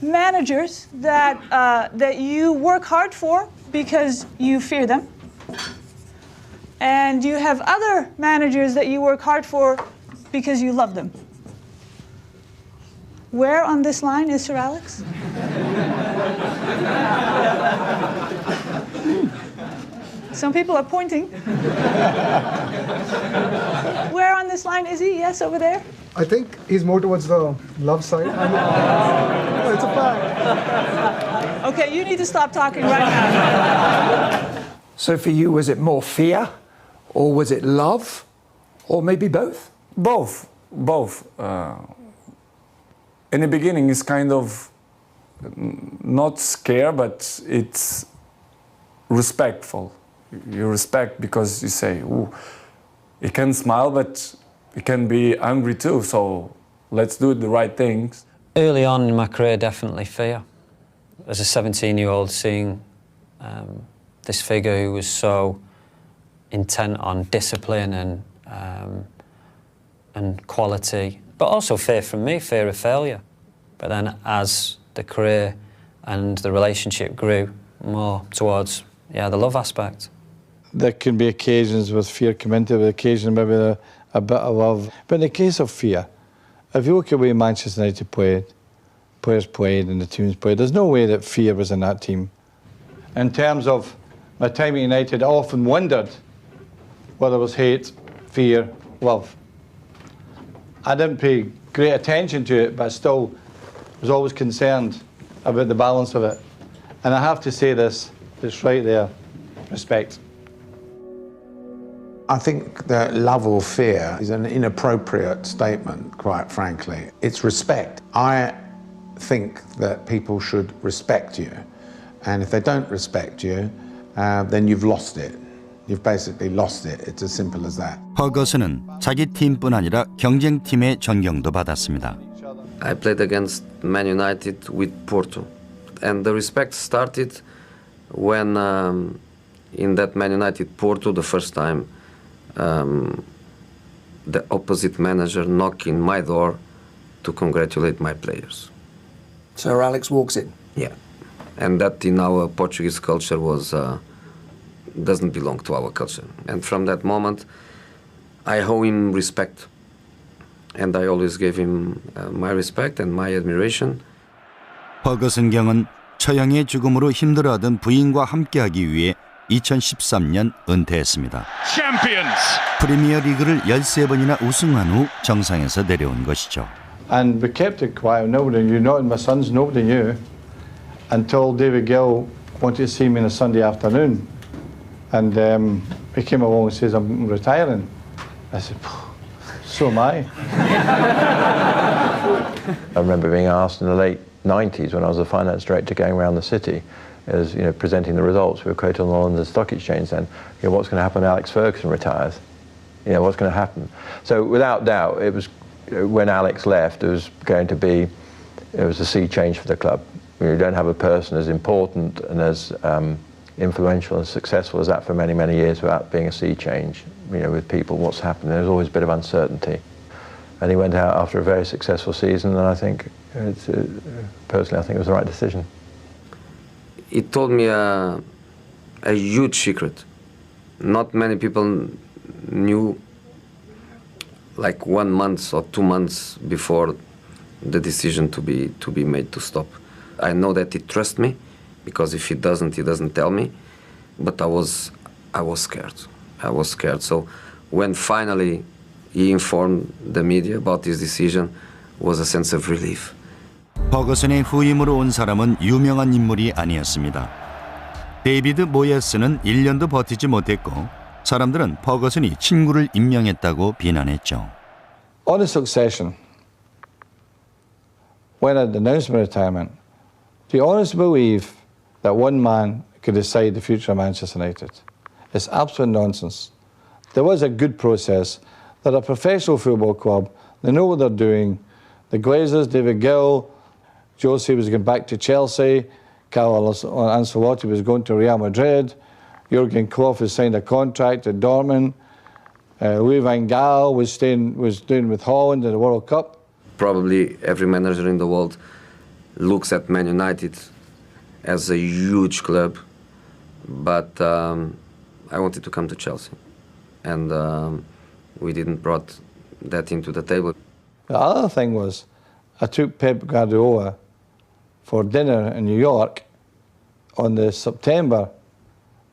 managers that, that you work hard for because you fear them. And you have other managers that you work hard for because you love them. Where on this line is Sir Alex? Some people are pointing. Where on this line is he? Yes, over there? I think he's more towards the love side. It's a fact. Okay, you need to stop talking right now. So for you, was it more fear, or was it love, or maybe both? Both. In the beginning, it's kind of not scare, but it's respectful. You respect because you say, "Ooh, he can smile, but he can be angry too. So let's do the right things." Early on in my career, definitely fear. As a 17-year-old, seeing this figure who was so intent on discipline and quality, but also fear from me, fear of failure. But then as the career and the relationship grew more towards, the love aspect. There can be occasions with fear come into it, occasion maybe a bit of love. But in the case of fear, if you look at the way Manchester United players played and the teams played, there's no way that fear was in that team. In terms of my time at United, I often wondered whether it was hate, fear, love. I didn't pay great attention to it, but I still was always concerned about the balance of it. And I have to say this, it's right there, respect. I think that love or fear is an inappropriate statement, quite frankly. It's respect. I think that people should respect you. And if they don't respect you, then you've lost it. You've basically lost it. It's as simple as that. 퍼거슨은 자기 팀뿐 아니라 경쟁팀의 존경도 받았습니다. I played against Man United with Porto. And the respect started when in that Man United Porto, the first time, the opposite manager knocked in my door to congratulate my players. Sir Alex walks in? Yeah. And that in our Portuguese culture doesn't belong to our culture. And from that moment, I owe him respect. And I always gave him my respect and my admiration. 퍼거슨 경은 처형의 죽음으로 힘들어하던 부인과 함께하기 위해 2013년 은퇴했습니다. Champions. 프리미어 리그를 13번이나 우승한 후 정상에서 내려온 것이죠. And we kept it quiet. Nobody knew, not my sons, nobody knew, until David Gill wanted to see me on a Sunday afternoon. And he came along and says, "I'm retiring." I said, "So am I." I remember being asked in the late 90s when I was a finance director going around the city, as presenting the results. We were quoted on the London Stock Exchange then. What's going to happen when Alex Ferguson retires? What's going to happen? So without doubt, it was when Alex left, it was a sea change for the club. You don't have a person as important and as influential and successful as that for many, many years without being a sea change. With people, what's happened? There's always a bit of uncertainty. And he went out after a very successful season, and I think, personally, I think it was the right decision. He told me a huge secret. Not many people knew, like 1 month or 2 months before the decision to be made to stop. I know that he trusts me, because if he doesn't tell me. But I was scared. I was scared. So when finally he informed the media about his decision, was a sense of relief. 퍼거슨의 후임으로 온 사람은 유명한 인물이 아니었습니다. 데이비드 모예스는 1년도 버티지 못했고 사람들은 퍼거슨이 친구를 임명했다고 비난했죠. On the succession, when I'd announced my retirement, do you honestly believe that one man could decide the future of Manchester United? It's absolute nonsense. There was a good process. They're a professional football club. They know what they're doing. The Glazers, David Gill, Jose was going back to Chelsea. Carlo Ancelotti was going to Real Madrid. Jurgen Klopp has signed a contract at Dortmund. Louis van Gaal was doing with Holland in the World Cup. Probably every manager in the world looks at Man United as a huge club, but I wanted to come to Chelsea, and we didn't brought that into the table. The other thing was, I took Pep Guardiola for dinner in New York on the September,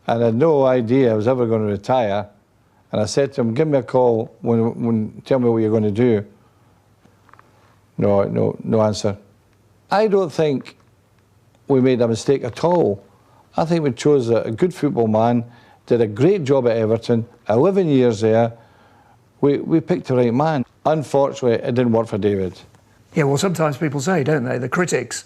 and I had no idea I was ever going to retire. And I said to him, give me a call tell me what you're going to do. No answer. I don't think we made a mistake at all. I think we chose a good football man, did a great job at Everton, 11 years there. We picked the right man. Unfortunately, it didn't work for David. Yeah, well, sometimes people say, don't they, the critics,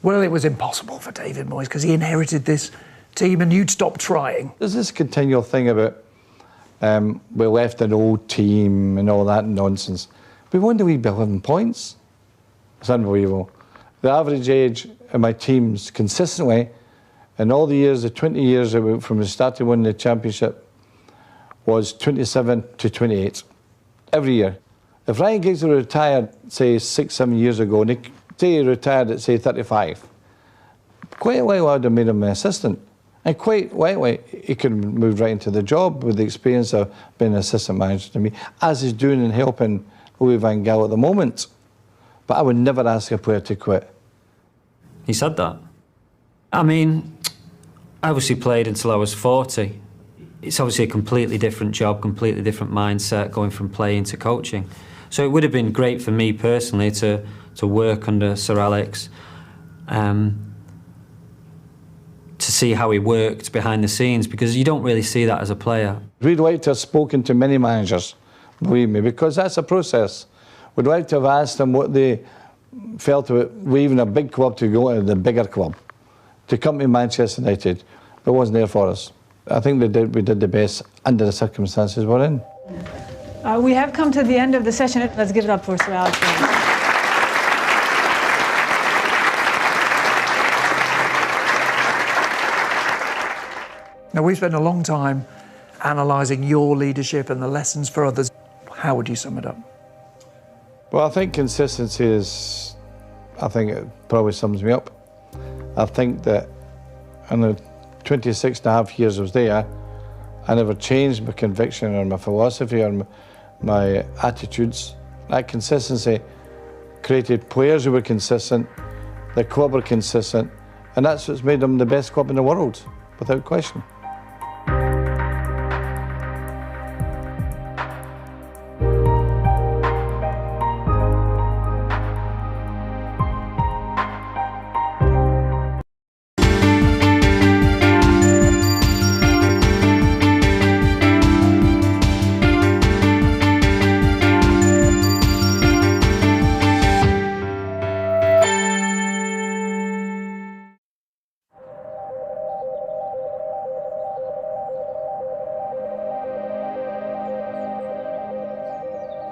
well, it was impossible for David Moyes because he inherited this team and you'd stop trying. There's this continual thing about we left an old team and all that nonsense. We won the league by 11 points. It's unbelievable. The average age of my teams consistently, in all the years, the 20 years from the start of winning the championship, was 27 to 28, every year. If Ryan Giggs were retired, say, 6-7 years ago, and say he retired at, say, 35, quite likely I'd have made him an assistant. And quite likely he could have moved right into the job with the experience of being an assistant manager to me, as he's doing and helping Louis van Gaal at the moment. But I would never ask a player to quit. He said that. I mean, I obviously played until I was 40. It's obviously a completely different job, completely different mindset, going from playing to coaching. So it would have been great for me personally to work under Sir Alex, to see how he worked behind the scenes, because you don't really see that as a player. We'd like to have spoken to many managers, believe me, because that's a process. We'd like to have asked them what they felt about leaving a big club to go to the bigger club, to come to Manchester United, but it wasn't there for us. I think we did the best under the circumstances we're in. We have come to the end of the session. Let's give it up for Sir Alex. Now, we've spent a long time analysing your leadership and the lessons for others. How would you sum it up? Well, I think consistency is, I think it probably sums me up. I think that in the 26 and a half years I was there, I never changed my conviction or my philosophy or my attitudes. That consistency created players who were consistent, the club were consistent, and that's what's made them the best club in the world, without question.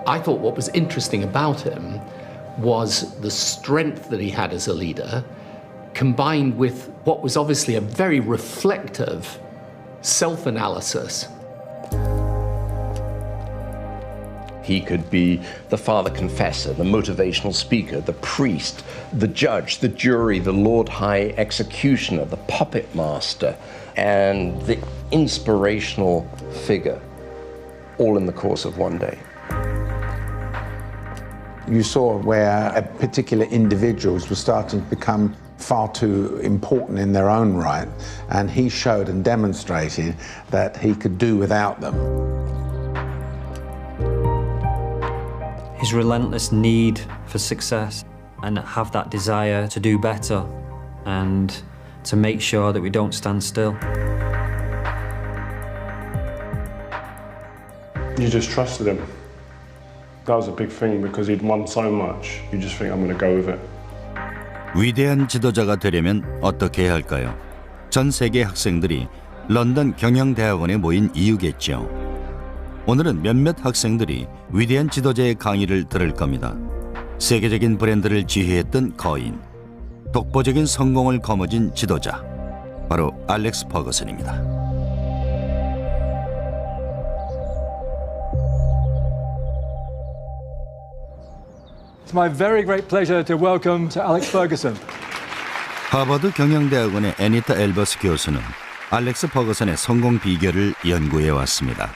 I thought what was interesting about him was the strength that he had as a leader, combined with what was obviously a very reflective self-analysis. He could be the father confessor, the motivational speaker, the priest, the judge, the jury, the Lord High Executioner, the puppet master, and the inspirational figure, all in the course of one day. You saw where particular individuals were starting to become far too important in their own right, and he showed and demonstrated that he could do without them. His relentless need for success and have that desire to do better and to make sure that we don't stand still. You just trusted him. That was a big thing because he'd won so much. You just think, I'm going to go with it. 위대한 지도자가 되려면 어떻게 해야 할까요? 전 세계 학생들이 런던 경영대학원에 모인 이유겠죠. 오늘은 몇몇 학생들이 위대한 지도자의 강의를 들을 겁니다. 세계적인 브랜드를 지휘했던 거인, 독보적인 성공을 거머쥔 지도자, 바로 알렉스 퍼거슨입니다. It's my very great pleasure to welcome to Alex Ferguson. 하버드 경영대학원의 애니타 엘버스 교수는 알렉스 퍼거슨의 성공 비결을 연구해 왔습니다.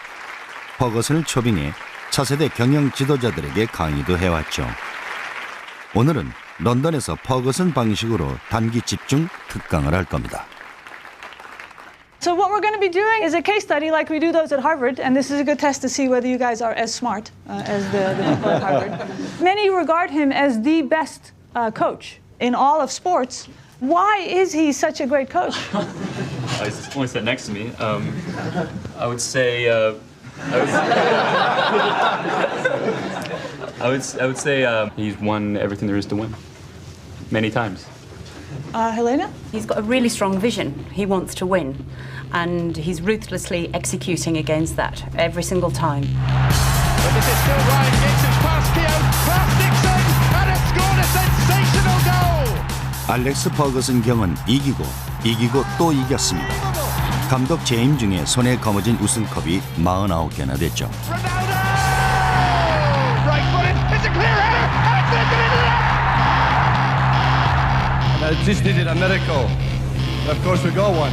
퍼거슨을 초빙해 차세대 경영 지도자들에게 강의도 해왔죠. 오늘은 런던에서 퍼거슨 방식으로 단기 집중 특강을 할 겁니다. So what we're going to be doing is a case study like we do those at Harvard, and this is a good test to see whether you guys are as smart as the people at Harvard. Many regard him as the best coach in all of sports. Why is he such a great coach? He's only sat next to me. I would say he's won everything there is to win, many times. Helena? He's got a really strong vision. He wants to win, and he's ruthlessly executing against that every single time. But this is still Ryan Giggs who's past Keogh, past Dixon, and has scored a sensational goal! 알렉스 퍼거슨 경은 이기고 또 이겼습니다. 감독 재임 중에 손에 거머쥔 우승컵이 49개나 됐죠. I just needed a miracle. And of course we got one.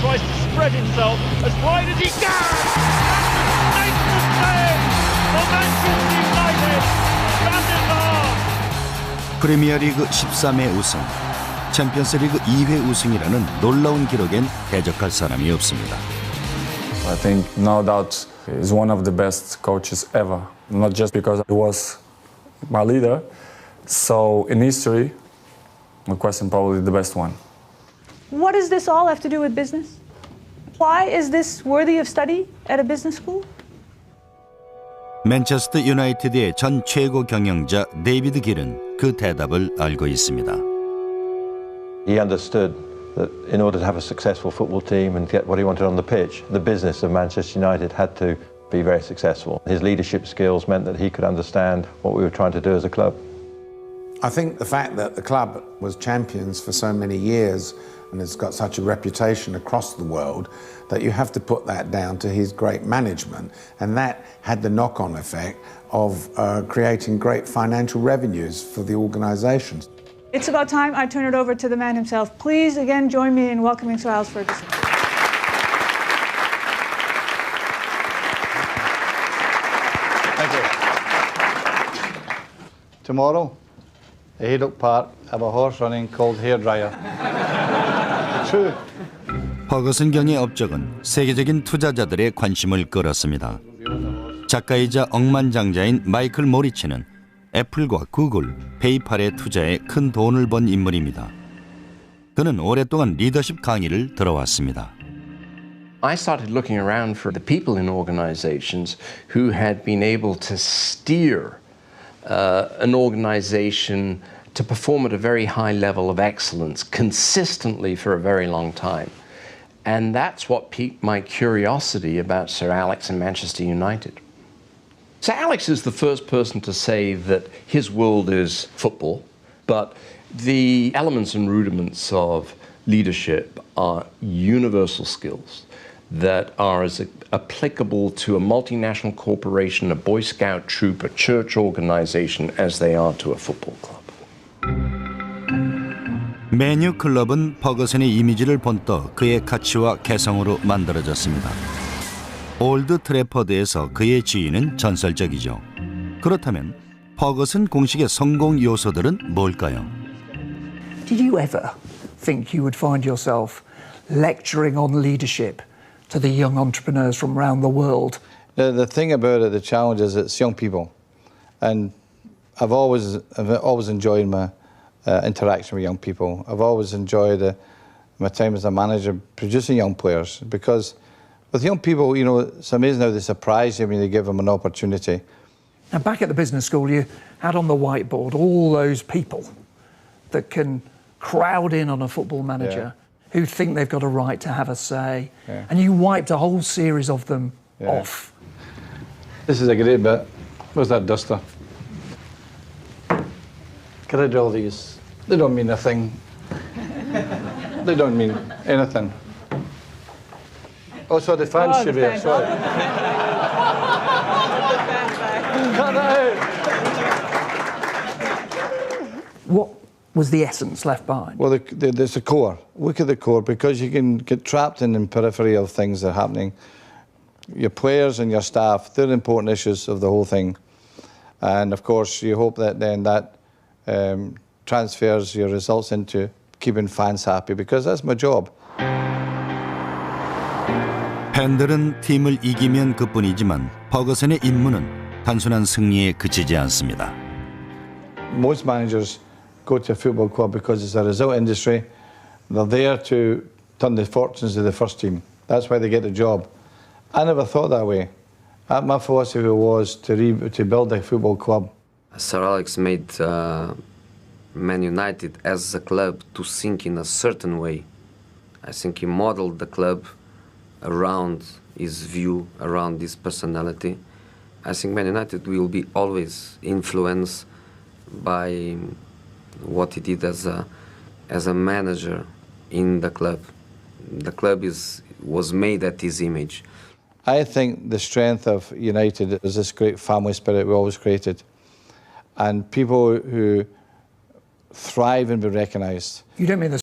Tries to spread himself as wide as he can. Nathan Clegg for Manchester United. Standing there. 프리미어리그 13회 우승, 챔피언스리그 2회 우승이라는 놀라운 기록엔 대적할 사람이 없습니다. I think no doubt he's one of the best coaches ever. Not just because he was my leader. So in history, McQuestion probably the best one. What does this all have to do with business? Why is this worthy of study at a business school? 맨체스터 유나이티드의 전 최고 경영자 데이비드 길은 그 대답을 알고 있습니다. He understood that in order to have a successful football team and get what he wanted on the pitch, the business of Manchester United had to be very successful. His leadership skills meant that he could understand what we were trying to do as a club. I think the fact that the club was champions for so many years and has got such a reputation across the world that you have to put that down to his great management, and that had the knock-on effect of creating great financial revenues for the organisations. It's about time I turn it over to the man himself. Please again join me in welcoming Sir Alex Ferguson. Thank you. Tomorrow, at Haydock Park, I have a horse running called Hairdryer. True. 퍼거슨 경의 업적은 세계적인 투자자들의 관심을 끌었습니다. 작가이자 억만장자인 마이클 모리치는 애플과 구글, 페이팔에 투자해 큰 돈을 번 인물입니다. 그는 오랫동안 리더십 강의를 들어왔습니다. I started looking around for the people in organizations who had been able to steer an organization to perform at a very high level of excellence consistently for a very long time. And that's what piqued my curiosity about Sir Alex and Manchester United. Sir Alex is the first person to say that his world is football, but the elements and rudiments of leadership are universal skills that are as applicable to a multinational corporation, a Boy Scout troop, a church organization as they are to a football club. 메뉴 클럽은 퍼거슨의 이미지를 본떠 그의 가치와 개성으로 만들어졌습니다. 올드 트래퍼드에서 그의 지위는 전설적이죠. 그렇다면 퍼거슨 공식의 성공 요소들은 뭘까요? Did you ever think you would find yourself lecturing on leadership to the young entrepreneurs from around the world? The thing about it, the challenge is it's young people. And I've always enjoyed my interaction with young people. I've always enjoyed my time as a manager producing young players, because with young people, you know, it's amazing how they surprise you when they give them an opportunity. Now, back at the business school, you had on the whiteboard all those people that can crowd in on a football manager who think they've got a right to have a say, and you wiped a whole series of them off. This is a great bit. Where's that duster? Get rid of all these They don't mean a thing. They don't mean anything. Oh, so the fans should be here, sorry. Cut that out. What was the essence left behind? Well, there's the core. Look at the core, because you can get trapped in the periphery of things that are happening. Your players and your staff, they're important issues of the whole thing. And of course, you hope that then that transfers your results into keeping fans happy, because that's my job. 팬들은 팀을 이기면 그뿐이지만 퍼거슨의 임무는 단순한 승리에 그치지 않습니다. Most managers go to a football club because it's a result industry. They're there to turn the fortunes of the first team. That's why they get the job. I never thought that way. My philosophy was to build a football club. Sir Alex made Man United as a club to think in a certain way. I think he modeled the club around his view, around his personality. I think Man United will be always influenced by what he did as a manager in the club. The club was made at his image. I think the strength of United is this great family spirit we always created, and people who thrive and be recognised. You don't mean the